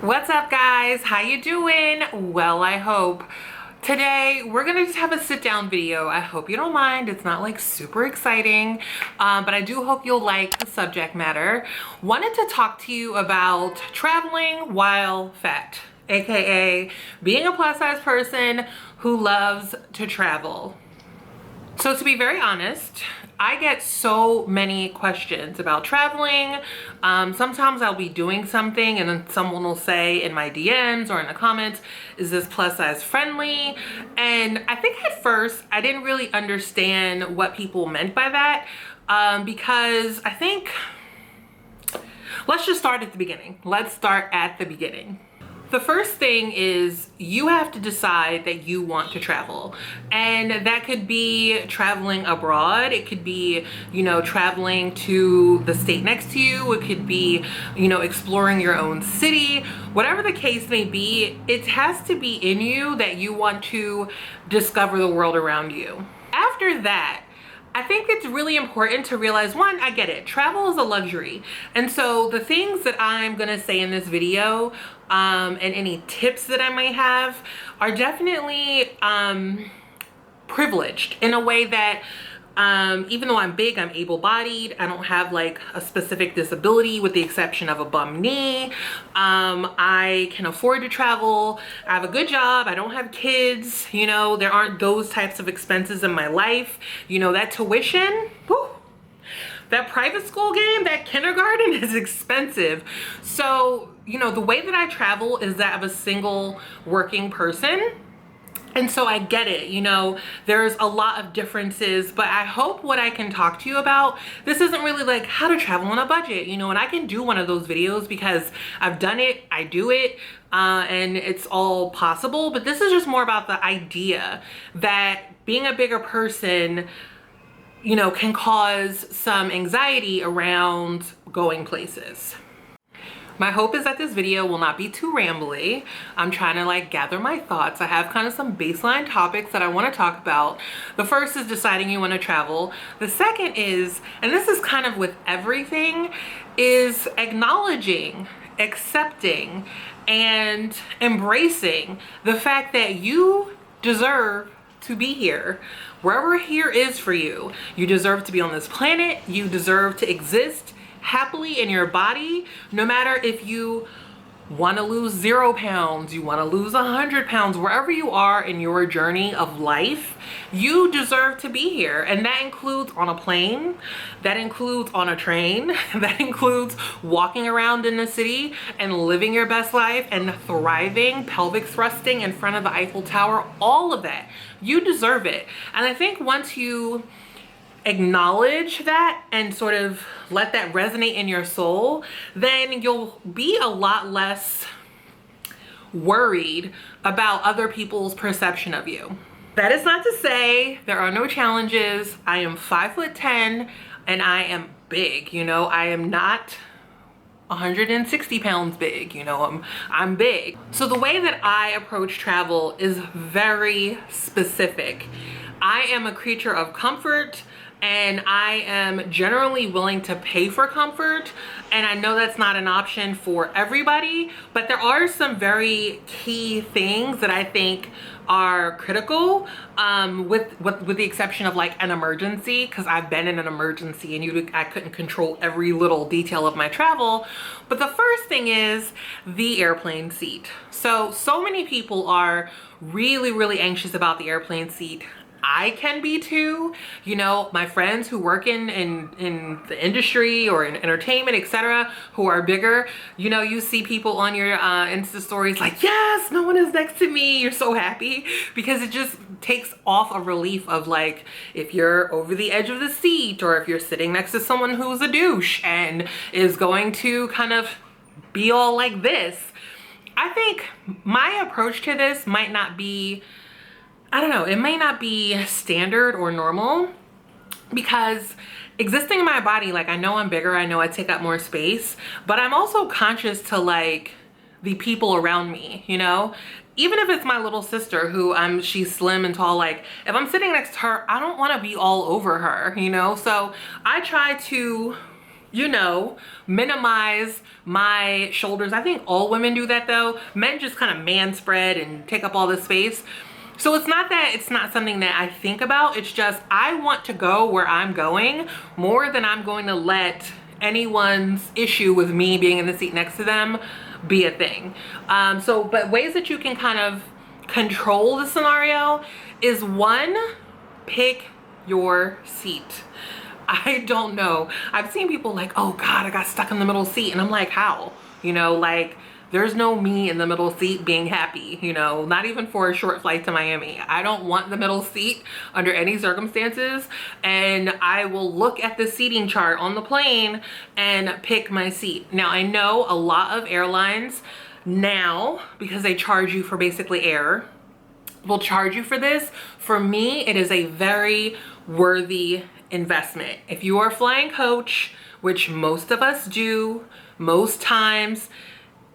What's up, guys? How you doing? Well, I hope. Today we're gonna just have a sit down video. I hope you don't mind. It's not like super exciting, but I do hope you'll like the subject matter. Wanted to talk to you about traveling while fat, aka being a plus size person who loves to travel. So to be very honest, I get so many questions about traveling. Sometimes I'll be doing something and then someone will say in my DMs or in the comments, is this plus size friendly? And I think at first I didn't really understand what people meant by that, because I think, let's just start at the beginning. Let's start at the beginning. The first thing is you have to decide that you want to travel, and that could be traveling abroad. It could be, traveling to the state next to you. It could be, exploring your own city. Whatever the case may be, it has to be in you that you want to discover the world around you. After that, I think it's really important to realize, one, I get it, travel is a luxury. And so the things that I'm gonna say in this video, and any tips that I might have are definitely privileged in a way that even though I'm big, I'm able-bodied. I don't have like a specific disability with the exception of a bum knee. I can afford to travel. I have a good job. I don't have kids. There aren't those types of expenses in my life. That tuition, whew, that private school game, that kindergarten is expensive. So, the way that I travel is that of a single working person. And so I get it, there's a lot of differences, but I hope what I can talk to you about, this isn't really like how to travel on a budget, and I can do one of those videos because I've done it, I do it, and it's all possible. But this is just more about the idea that being a bigger person, can cause some anxiety around going places. My hope is that this video will not be too rambly. I'm trying to gather my thoughts. I have kind of some baseline topics that I want to talk about. The first is deciding you want to travel. The second is, and this is kind of with everything, is acknowledging, accepting, and embracing the fact that you deserve to be here. Wherever here is for you, you deserve to be on this planet. You deserve to exist happily in your body, no matter if you want to lose 0 pounds, you want to lose 100 pounds, wherever you are in your journey of life, you deserve to be here. And that includes on a plane, that includes on a train, that includes walking around in the city and living your best life and thriving, pelvic thrusting in front of the Eiffel Tower, all of that. You deserve it. And I think once you acknowledge that and sort of let that resonate in your soul, then you'll be a lot less worried about other people's perception of you. That is not to say there are no challenges. I am 5'10" and I am big, I am not 160 pounds big, I'm big. So the way that I approach travel is very specific. I am a creature of comfort, and I am generally willing to pay for comfort. And I know that's not an option for everybody, but there are some very key things that I think are critical, with the exception of an emergency, because I've been in an emergency and I couldn't control every little detail of my travel. But the first thing is the airplane seat. So many people are really, really anxious about the airplane seat. I can be too. My friends who work in the industry or in entertainment, etc., who are bigger, you see people on your Insta stories like, yes, no one is next to me. You're so happy, because it just takes off a relief of if you're over the edge of the seat, or if you're sitting next to someone who's a douche and is going to kind of be all like this. I think my approach to this might not be, I don't know, it may not be standard or normal, because existing in my body, I know I'm bigger, I know I take up more space, but I'm also conscious to the people around me, even if it's my little sister who she's slim and tall, if I'm sitting next to her, I don't want to be all over her, so I try to you know, minimize my shoulders. I think all women do that though. Men just kind of man spread and take up all this space. So it's not that it's not something that I think about. It's just I want to go where I'm going more than I'm going to let anyone's issue with me being in the seat next to them be a thing. But ways that you can kind of control the scenario is, one, pick your seat. I don't know. I've seen people like, oh God, I got stuck in the middle seat. And I'm like, how? You know, like, there's no me in the middle seat being happy, you know, not even for a short flight to Miami. I don't want the middle seat under any circumstances. And I will look at the seating chart on the plane and pick my seat. Now, I know a lot of airlines now, because they charge you for basically air, will charge you for this. For me, it is a very worthy investment. If you are flying coach, which most of us do, most times,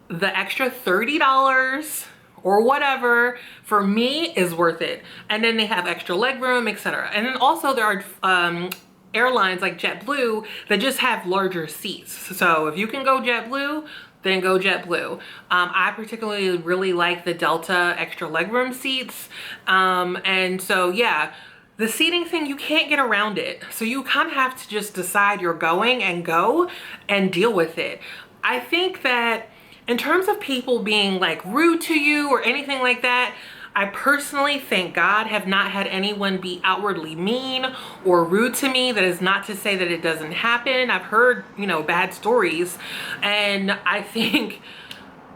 the extra $30 or whatever for me is worth it. And then they have extra leg room, etc. And then also there are airlines like JetBlue that just have larger seats. So if you can go JetBlue, then go JetBlue. I particularly really like the Delta extra legroom seats. And so yeah, the seating thing, you can't get around it. So you kind of have to just decide you're going and go and deal with it. I think that in terms of people being like rude to you or anything like that, I personally, thank God, have not had anyone be outwardly mean or rude to me. That is not to say that it doesn't happen. I've heard, you know, bad stories. And I think,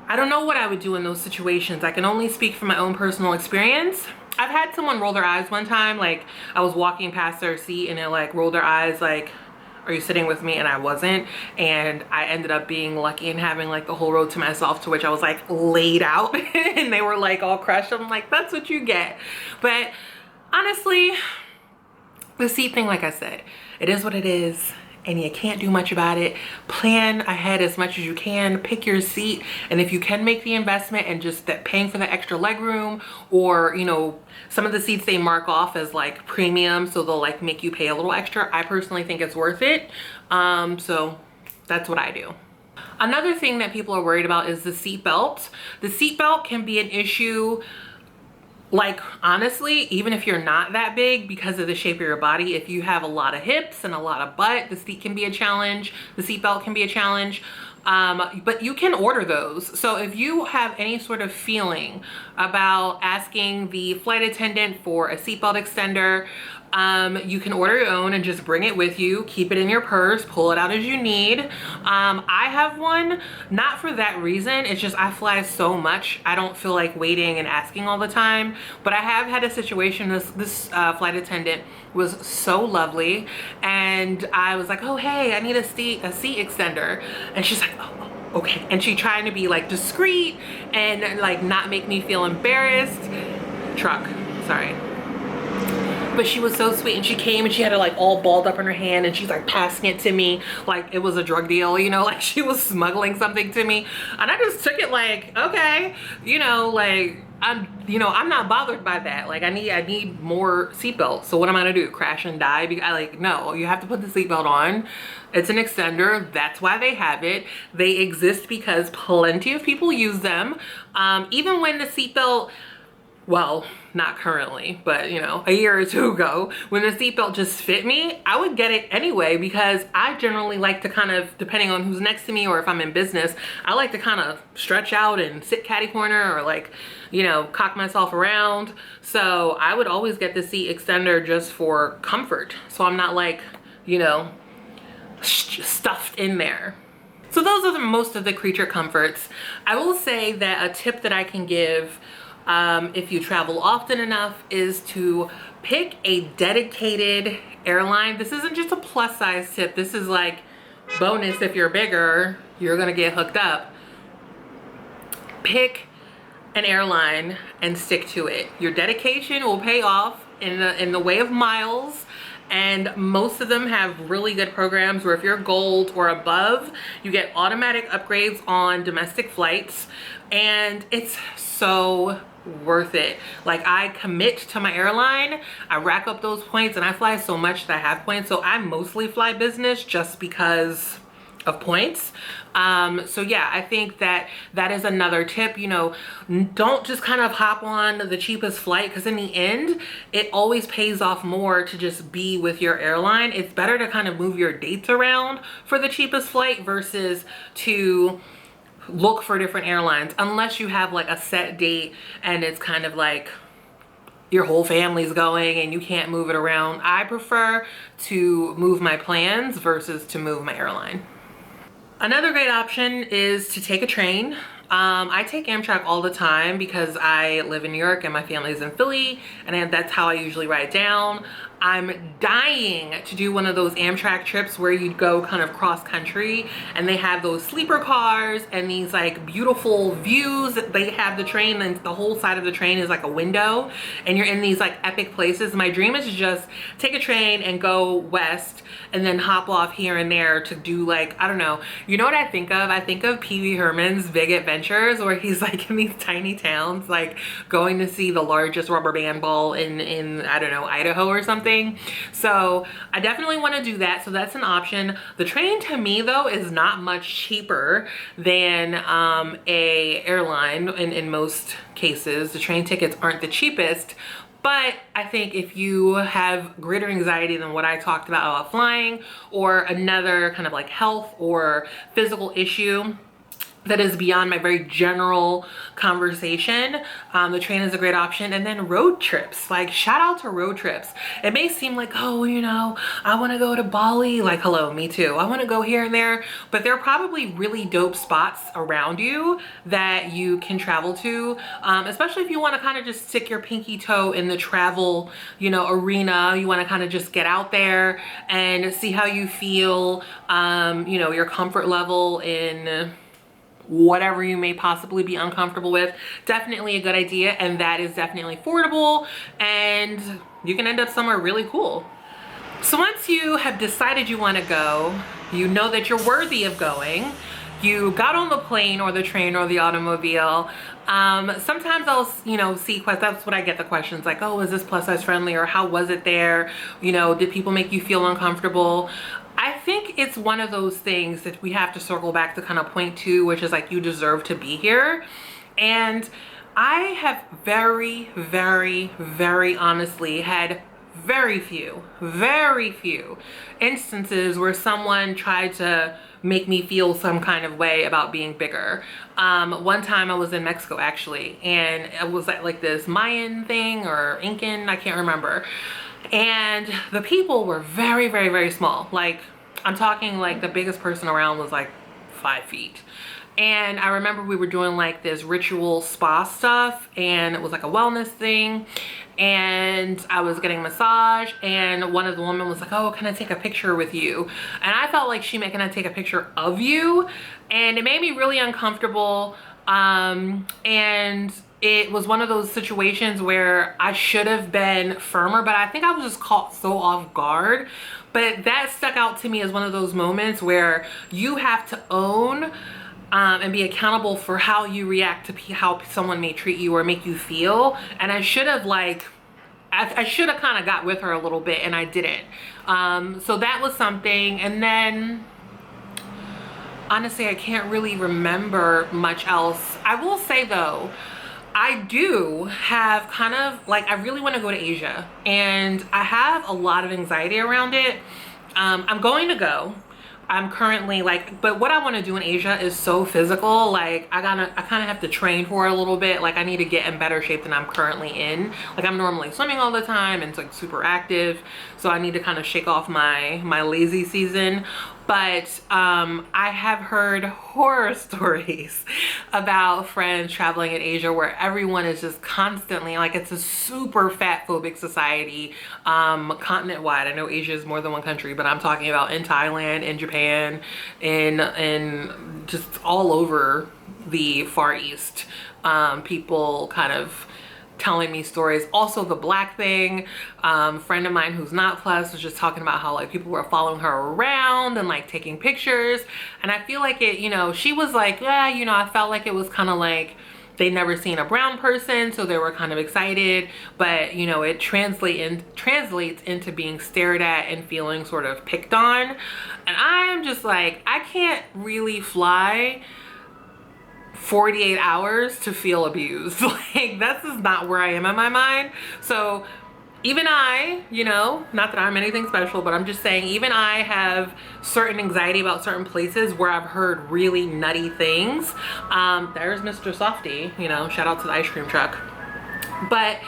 I don't know what I would do in those situations. I can only speak from my own personal experience. I've had someone roll their eyes one time. Like, I was walking past their seat and they like rolled their eyes like, are you sitting with me? And I wasn't. And I ended up being lucky and having like the whole row to myself, to which I was like laid out and they were like all crushed. I'm like, that's what you get. But honestly, the seat thing, like I said, it is what it is. And you can't do much about it. Plan ahead as much as you can. Pick your seat. And if you can make the investment and just that paying for the extra leg room, or, you know, some of the seats they mark off as like premium, so they'll like make you pay a little extra. I personally think it's worth it. So that's what I do. Another thing that people are worried about is the seat belt. The seat belt can be an issue, like, honestly, even if you're not that big, because of the shape of your body. If you have a lot of hips and a lot of butt, the seat can be a challenge. The seat belt can be a challenge. But you can order those. So if you have any sort of feeling about asking the flight attendant for a seatbelt extender, you can order your own and just bring it with you. Keep it in your purse, pull it out as you need. I have one, not for that reason. It's just I fly so much, I don't feel like waiting and asking all the time. But I have had a situation, this flight attendant was so lovely, and I was like, oh hey, I need a seat extender. And she's like, oh, okay. And she trying to be like discreet and like not make me feel embarrassed. Sorry. But she was so sweet, and she came and she had it like all balled up in her hand, and she's like passing it to me like it was a drug deal, you know, like she was smuggling something to me. And I just took it like, okay, you know, like I'm not bothered by that. Like I need more seatbelts. So what am I gonna do? Crash and die? No, you have to put the seatbelt on. It's an extender. That's why they have it. They exist because plenty of people use them. Even when the seatbelt, well, not currently, but you know, a year or two ago, when the seatbelt just fit me, I would get it anyway, because I generally like to kind of, depending on who's next to me or if I'm in business, I like to kind of stretch out and sit catty corner, or like, you know, cock myself around. So I would always get the seat extender just for comfort. So I'm not like, you know, stuffed in there. So those are most of the creature comforts. I will say that a tip that I can give if you travel often enough is to pick a dedicated airline. This isn't just a plus size tip. This is like bonus. If you're bigger, you're gonna get hooked up. Pick an airline and stick to it. Your dedication will pay off in the way of miles. And most of them have really good programs where if you're gold or above, you get automatic upgrades on domestic flights. And it's so worth it. Like, I commit to my airline, I rack up those points, and I fly so much that I have points. So I mostly fly business just because points. So yeah, I think that that is another tip. You know, don't just kind of hop on the cheapest flight, because in the end it always pays off more to just be with your airline. It's better to kind of move your dates around for the cheapest flight versus to look for different airlines, unless you have like a set date and it's kind of like your whole family's going and you can't move it around. I prefer to move my plans versus to move my airline. Another great option is to take a train. I take Amtrak all the time because I live in New York and my family's in Philly, and that's how I usually ride down. I'm dying to do one of those Amtrak trips where you go kind of cross country and they have those sleeper cars and these like beautiful views. They have the train and the whole side of the train is like a window and you're in these like epic places. My dream is to just take a train and go west and then hop off here and there to do like, I don't know. You know what I think of? I think of Pee Wee Herman's Big Adventures, where he's like in these tiny towns, like going to see the largest rubber band ball in I don't know, Idaho or something. So I definitely want to do that. So that's an option. The train to me though is not much cheaper than a airline in most cases. The train tickets aren't the cheapest. But I think if you have greater anxiety than what I talked about flying, or another kind of like health or physical issue that is beyond my very general conversation, the train is a great option. And then road trips, like shout out to road trips. It may seem like, oh, you know, I want to go to Bali. Like, hello, me too. I want to go here and there, but there are probably really dope spots around you that you can travel to, especially if you want to kind of just stick your pinky toe in the travel, you know, arena. You want to kind of just get out there and see how you feel, you know, your comfort level in whatever you may possibly be uncomfortable with. Definitely a good idea, and that is definitely affordable, and you can end up somewhere really cool. So once you have decided you want to go, you know that you're worthy of going, you got on the plane or the train or the automobile. Sometimes I'll, you know, see questions. That's what I get, the questions like, oh, is this plus size friendly, or how was it there? You know, did people make you feel uncomfortable? I think it's one of those things that we have to circle back to kind of point to, which is like, you deserve to be here. And I have very, very, very honestly had very few instances where someone tried to make me feel some kind of way about being bigger. One time I was in Mexico actually, and it was like this Mayan thing or Incan, I can't remember. And the people were very, very, very small. Like, I'm talking like the biggest person around was like 5 feet. And I remember we were doing like this ritual spa stuff, and it was like a wellness thing, and I was getting a massage, and one of the women was like, oh, can I take a picture with you? And I felt like she meant, can I take a picture of you? And it made me really uncomfortable. And it was one of those situations where I should have been firmer, but I think I was just caught so off guard. But that stuck out to me as one of those moments where you have to own and be accountable for how you react to how someone may treat you or make you feel. And I should have like, I should have kind of got with her a little bit, and I didn't. So that was something. And then honestly, I can't really remember much else. I will say though, I do have kind of like, I really want to go to Asia, and I have a lot of anxiety around it. I'm going to go. I'm currently like, but what I want to do in Asia is so physical. Like I kind of have to train for it a little bit. Like I need to get in better shape than I'm currently in. Like I'm normally swimming all the time and it's like super active. So I need to kind of shake off my lazy season. But I have heard horror stories about friends traveling in Asia where everyone is just constantly, like it's a super fat phobic society, continent wide. I know Asia is more than one country, but I'm talking about in Thailand, in Japan, in just all over the Far East. People kind of telling me stories. Also the black thing, friend of mine who's not plus was just talking about how like people were following her around and like taking pictures. And I feel like it, you know, she was like, yeah, you know, I felt like it was kind of like They'd never seen a brown person, so they were kind of excited, but you know, it translates into being stared at and feeling sort of picked on. And I'm just like, I can't really fly 48 hours to feel abused. Like, that's just not where I am in my mind. So even I, you know, not that I'm anything special, but I'm just saying, even I have certain anxiety about certain places where I've heard really nutty things. There's Mr. Softy, you know, shout out to the ice cream truck. But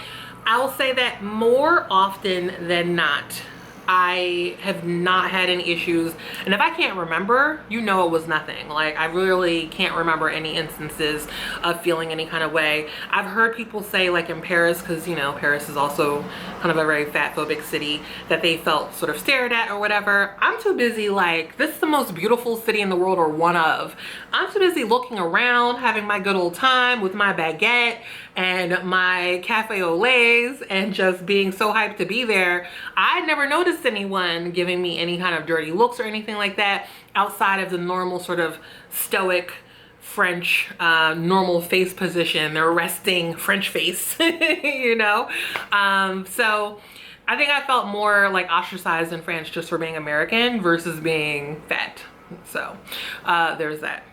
I'll say that more often than not, I have not had any issues. And if I can't remember, you know, it was nothing. Like, I really can't remember any instances of feeling any kind of way. I've heard people say, like in Paris, because you know, Paris is also kind of a very fat phobic city, that they felt sort of stared at or whatever. I'm too busy, like, this is the most beautiful city in the world, or one of. I'm too busy looking around, having my good old time with my baguette and my cafe au laits and just being so hyped to be there. I never noticed anyone giving me any kind of dirty looks or anything like that outside of the normal sort of stoic French normal face position, their resting French face, you know? So I think I felt more like ostracized in France just for being American versus being fat. So there's that.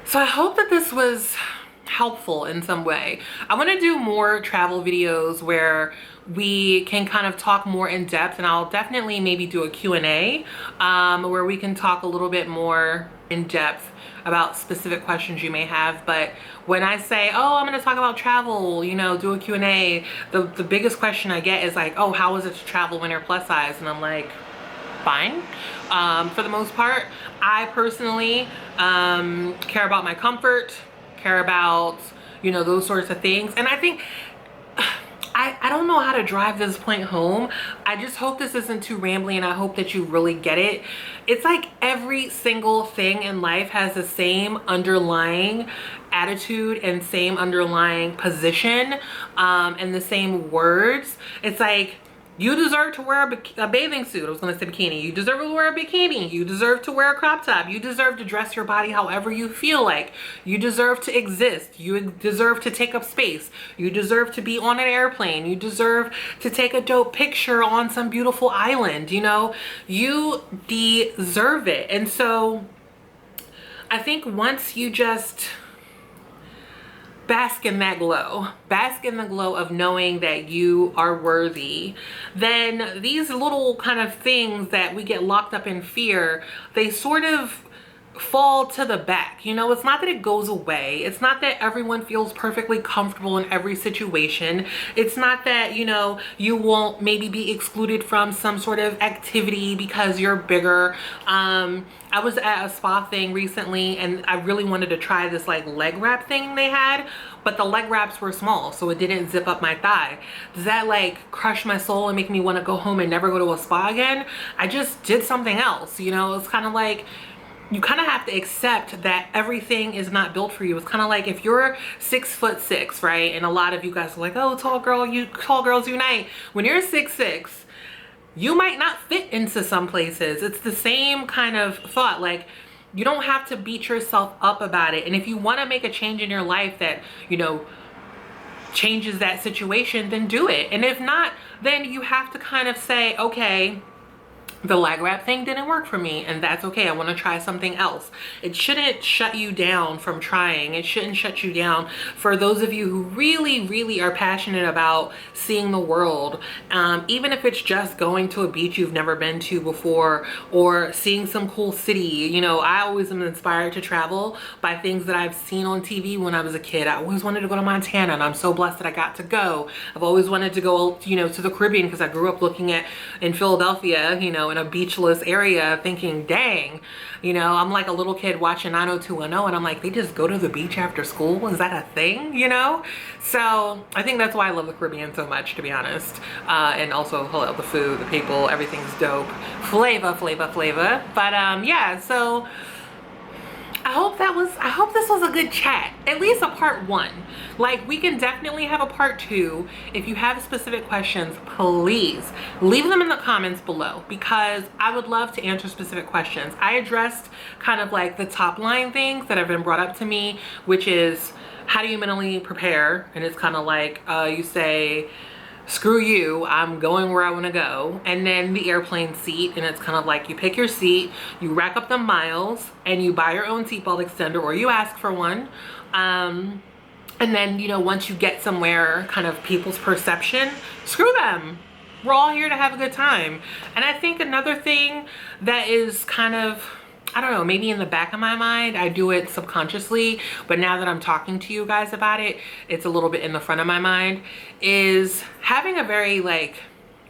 So I hope that this was helpful in some way. I want to do more travel videos where we can kind of talk more in depth, and I'll definitely maybe do a Q&A where we can talk a little bit more in depth about specific questions you may have. But when I say, oh, I'm going to talk about travel, you know, do a Q&A, the biggest question I get is like, oh, how is it to travel when you're plus size? And I'm like, fine. For the most part, I personally care about my comfort, care about, you know, those sorts of things. And I think I don't know how to drive this point home. I just hope this isn't too rambly, and I hope that you really get it. It's like every single thing in life has the same underlying attitude and same underlying position and the same words. It's like, you deserve to wear a bathing suit. I was gonna say bikini. You deserve to wear a bikini. You deserve to wear a crop top. You deserve to dress your body however you feel like. You deserve to exist. You deserve to take up space. You deserve to be on an airplane. You deserve to take a dope picture on some beautiful island. You know, you deserve it. And so I think once you just bask in that glow, bask in the glow of knowing that you are worthy, then these little kind of things that we get locked up in fear, they sort of fall to the back. You know, it's not that it goes away. It's not that everyone feels perfectly comfortable in every situation. It's not that, you know, you won't maybe be excluded from some sort of activity because you're bigger. I was at a spa thing recently, and I really wanted to try this like leg wrap thing they had, but the leg wraps were small, so it didn't zip up my thigh. Does that like crush my soul and make me want to go home and never go to a spa again? I just did something else, you know? It's kind of like, you kind of have to accept that everything is not built for you. It's kind of like if you're 6'6", right? And a lot of you guys are like, oh, tall girls unite. When you're 6'6", you might not fit into some places. It's the same kind of thought. Like, you don't have to beat yourself up about it. And if you want to make a change in your life that, you know, changes that situation, then do it. And if not, then you have to kind of say, okay, the leg wrap thing didn't work for me, and that's okay. I want to try something else. It shouldn't shut you down from trying. It shouldn't shut you down. For those of you who really, really are passionate about seeing the world, even if it's just going to a beach you've never been to before, or seeing some cool city. You know, I always am inspired to travel by things that I've seen on TV when I was a kid. I always wanted to go to Montana, and I'm so blessed that I got to go. I've always wanted to go, you know, to the Caribbean, because I grew up looking at in Philadelphia, you know, in a beachless area, thinking, dang, you know, I'm like a little kid watching 90210, and I'm like, they just go to the beach after school? Is that a thing, you know? So I think that's why I love the Caribbean so much, to be honest. And also, hello, the food, the people, everything's dope. Flavor. But yeah, so I hope this was a good chat, at least a part 1. Like, we can definitely have a part 2. If you have specific questions, please leave them in the comments below, because I would love to answer specific questions. I addressed kind of like the top line things that have been brought up to me, which is how do you mentally prepare? And it's kind of like you say, screw you, I'm going where I want to go. And then the airplane seat, and it's kind of like you pick your seat, you rack up the miles, and you buy your own seatbelt extender, or you ask for one. And then, you know, once you get somewhere, kind of people's perception, screw them. We're all here to have a good time. And I think another thing that is kind of, I don't know, maybe in the back of my mind, I do it subconsciously, but now that I'm talking to you guys about it, it's a little bit in the front of my mind, is having a very like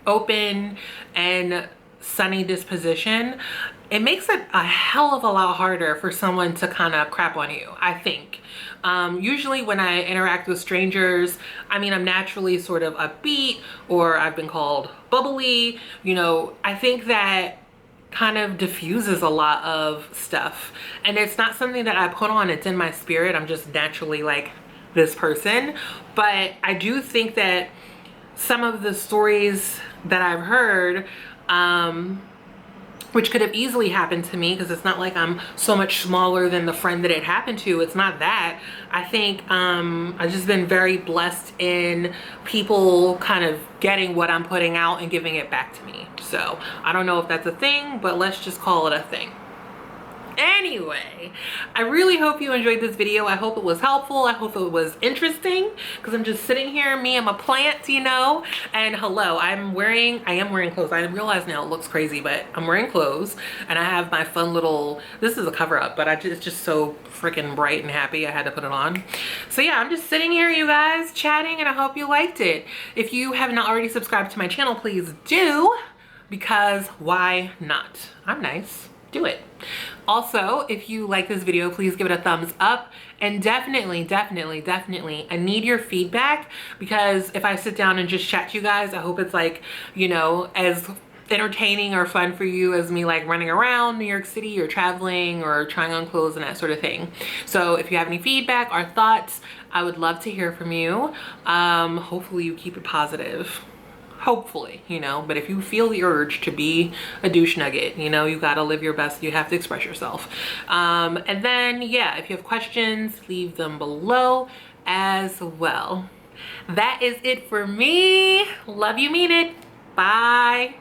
open and sunny disposition. It makes it a hell of a lot harder for someone to kind of crap on you, I think. Usually when I interact with strangers, I mean, I'm naturally sort of upbeat, or I've been called bubbly. You know, I think that kind of diffuses a lot of stuff, and it's not something that I put on, it's in my spirit. I'm just naturally like this person. But I do think that some of the stories that I've heard, which could have easily happened to me, because it's not like I'm so much smaller than the friend that it happened to. It's not that. I think I've just been very blessed in people kind of getting what I'm putting out and giving it back to me. So I don't know if that's a thing, but let's just call it a thing. Anyway, I really hope you enjoyed this video. I hope it was helpful. I hope it was interesting, because I'm just sitting here, me and my plants, you know. And hello, I am wearing clothes. I realize now it looks crazy, but I'm wearing clothes, and I have my fun little, this is a cover up, but it's just so freaking bright and happy I had to put it on. So yeah, I'm just sitting here, you guys, chatting, and I hope you liked it. If you have not already subscribed to my channel, please do, because why not? I'm nice. Do it. Also, if you like this video, please give it a thumbs up, and definitely I need your feedback, because if I sit down and just chat to you guys, I hope it's like, you know, as entertaining or fun for you as me like running around New York City or traveling or trying on clothes and that sort of thing. So if you have any feedback or thoughts, I would love to hear from you. Hopefully you keep it positive. Hopefully, you know, but if you feel the urge to be a douche nugget, you know, you gotta live your best, you have to express yourself. And then, yeah, if you have questions, leave them below as well. That is it for me. Love you, mean it. Bye.